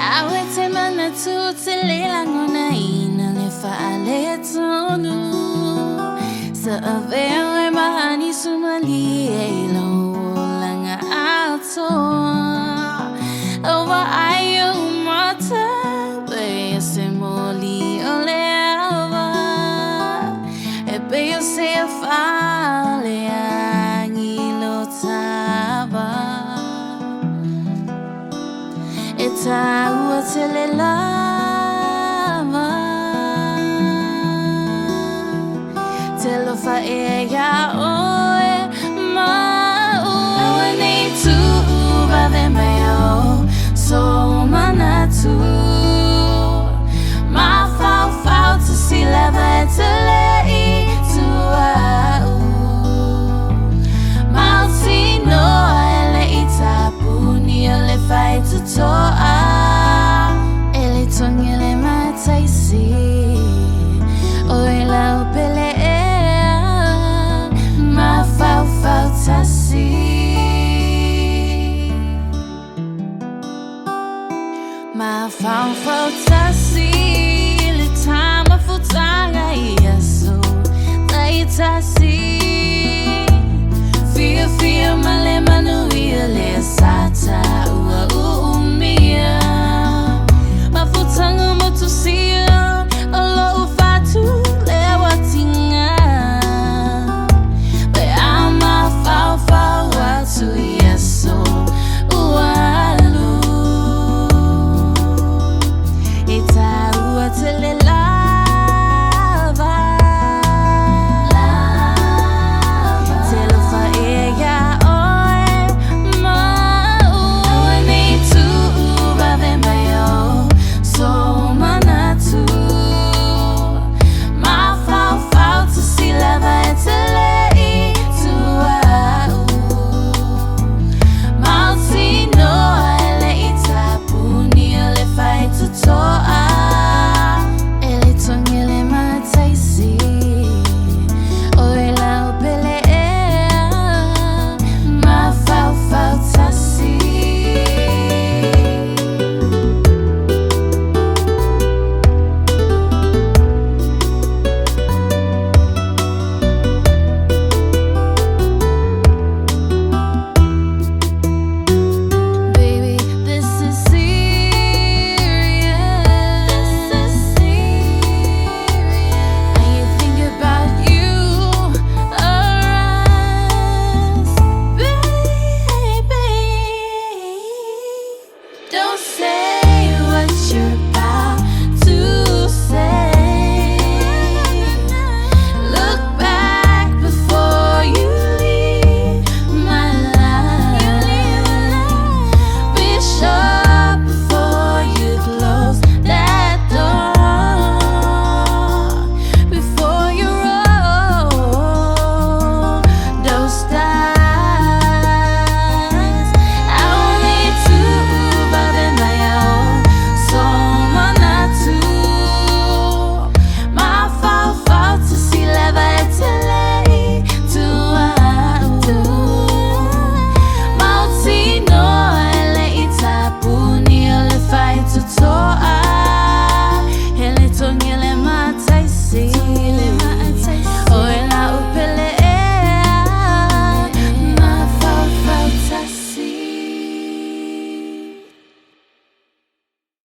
Awete mana tutelelang'ona'i na le fa'ale tonu sa avewe mahani sumali e langa atoa over ayo mata be se moli ole ava e be se fale angilo taba eta uatele lava telo fa e ya oe ma uene tu vade meo so manatu Mafaufau Tasi lava etele tu au Mauli no ele itapuni ele fai tutoa ele tongele mataisi oila upele Mafaufau Tasi Mafaufau Tasi le tama futanga iaso tai Tasi fia male manuia le sata ua